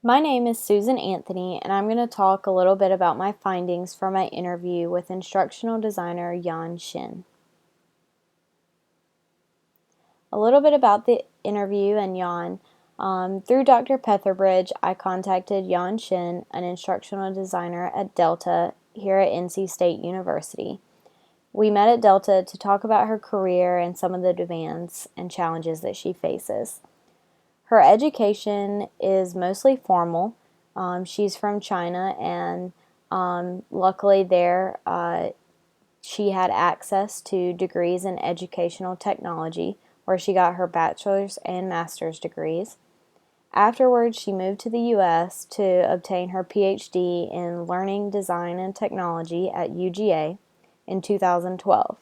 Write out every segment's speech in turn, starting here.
My name is Susan Anthony, and I'm going to talk a little bit about my findings from my interview with instructional designer Yan Shin. A little bit about the interview and Yan. Through Dr. Petherbridge, I contacted Yan Shin, an instructional designer at Delta here at NC State University. We met at Delta to talk about her career and some of the demands and challenges that she faces. Her education is mostly formal. She's from China, and luckily there she had access to degrees in educational technology, where she got her bachelor's and master's degrees. Afterwards, she moved to the U.S. to obtain her PhD in Learning, Design, and Technology at UGA in 2012.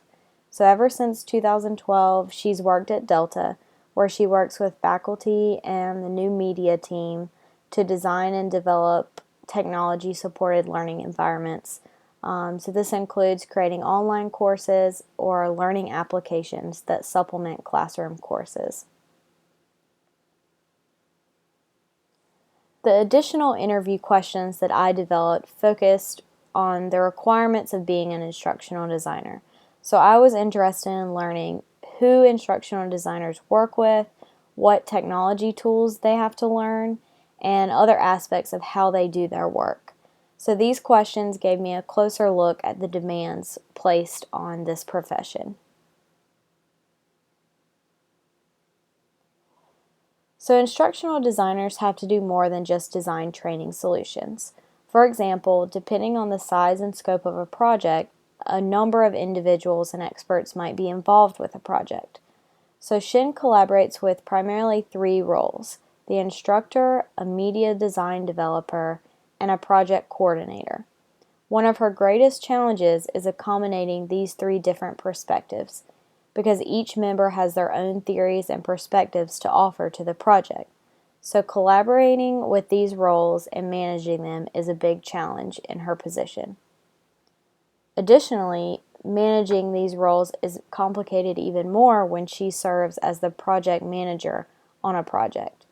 So ever since 2012, she's worked at Delta, where she works with faculty and the new media team to design and develop technology-supported learning environments. So this includes creating online courses or learning applications that supplement classroom courses. The additional interview questions that I developed focused on the requirements of being an instructional designer. So I was interested in learning who instructional designers work with, what technology tools they have to learn, and other aspects of how they do their work. So these questions gave me a closer look at the demands placed on this profession. So instructional designers have to do more than just design training solutions. For example, depending on the size and scope of a project, a number of individuals and experts might be involved with a project. So Shin collaborates with primarily three roles: the instructor, a media design developer, and a project coordinator. One of her greatest challenges is accommodating these three different perspectives, because each member has their own theories and perspectives to offer to the project. So collaborating with these roles and managing them is a big challenge in her position. Additionally, managing these roles is complicated even more when she serves as the project manager on a project.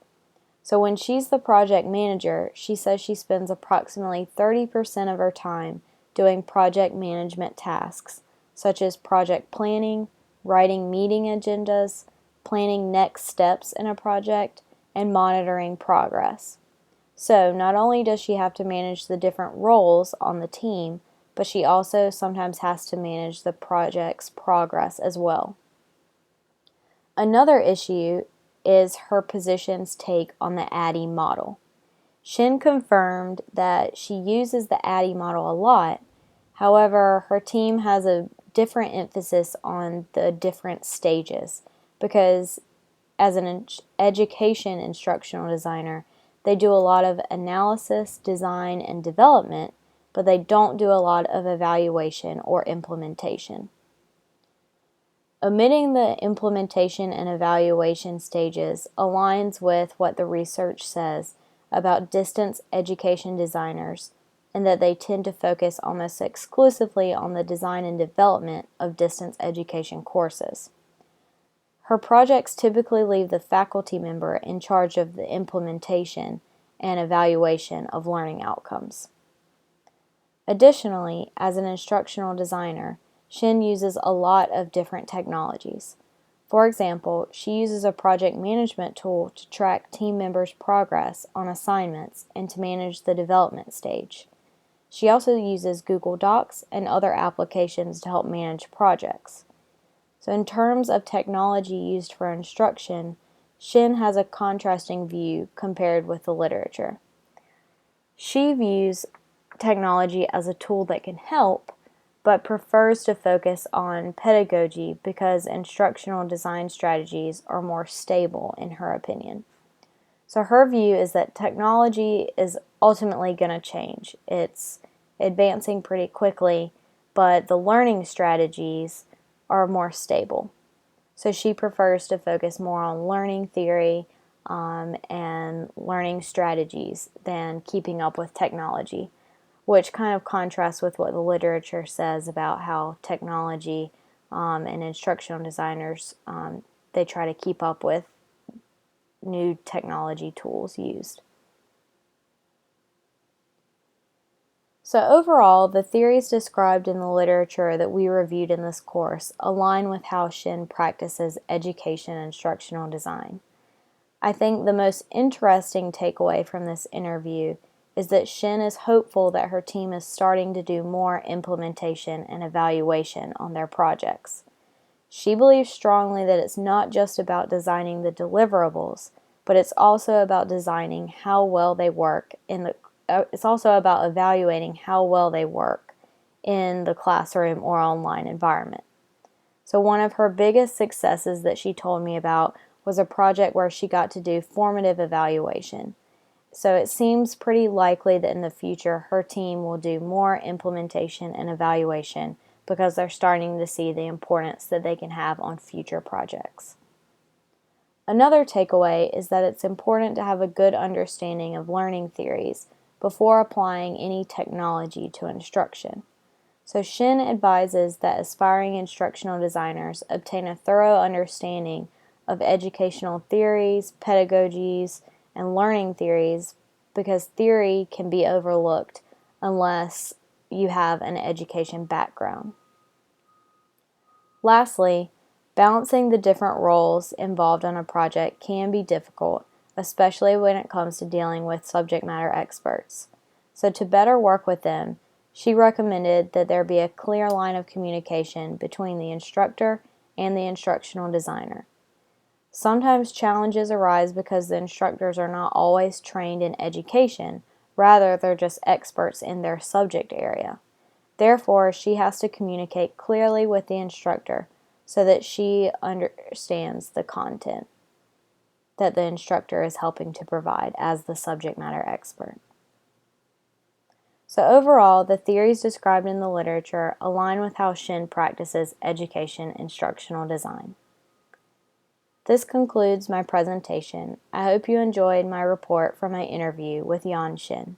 So when she's the project manager, she says she spends approximately 30% of her time doing project management tasks, such as project planning, writing meeting agendas, planning next steps in a project, and monitoring progress. So not only does she have to manage the different roles on the team, but she also sometimes has to manage the project's progress as well. Another issue is her position's take on the ADDIE model. Shin confirmed that she uses the ADDIE model a lot. However, her team has a different emphasis on the different stages, because as an education instructional designer, they do a lot of analysis, design, and development, but they don't do a lot of evaluation or implementation. Omitting the implementation and evaluation stages aligns with what the research says about distance education designers, and that they tend to focus almost exclusively on the design and development of distance education courses. Her projects typically leave the faculty member in charge of the implementation and evaluation of learning outcomes. Additionally, as an instructional designer, Shin uses a lot of different technologies. For example, she uses a project management tool to track team members' progress on assignments and to manage the development stage. She also uses Google Docs and other applications to help manage projects. So in terms of technology used for instruction, Shin has a contrasting view compared with the literature. She views technology as a tool that can help, but prefers to focus on pedagogy because instructional design strategies are more stable in her opinion. So her view is that technology is ultimately going to change. It's advancing pretty quickly, but the learning strategies are more stable. So she prefers to focus more on learning theory and learning strategies than keeping up with technology, which kind of contrasts with what the literature says about how technology and instructional designers, they try to keep up with new technology tools used. So overall, the theories described in the literature that we reviewed in this course align with how Shin practices education instructional design. I think the most interesting takeaway from this interview is that Shin is hopeful that her team is starting to do more implementation and evaluation on their projects. She believes strongly that it's not just about designing the deliverables, but it's also about designing how well they work it's also about evaluating how well they work in the classroom or online environment. So one of her biggest successes that she told me about was a project where she got to do formative evaluation. So it seems pretty likely that in the future her team will do more implementation and evaluation because they're starting to see the importance that they can have on future projects. Another takeaway is that it's important to have a good understanding of learning theories before applying any technology to instruction. So Shin advises that aspiring instructional designers obtain a thorough understanding of educational theories, pedagogies, and learning theories because theory can be overlooked unless you have an education background. Lastly, balancing the different roles involved on a project can be difficult, especially when it comes to dealing with subject matter experts. So to better work with them, she recommended that there be a clear line of communication between the instructor and the instructional designer. Sometimes challenges arise because the instructors are not always trained in education, rather they're just experts in their subject area. Therefore, she has to communicate clearly with the instructor so that she understands the content that the instructor is helping to provide as the subject matter expert. So overall, the theories described in the literature align with how Shin practices education instructional design. This concludes my presentation. I hope you enjoyed my report from my interview with Yan Shin.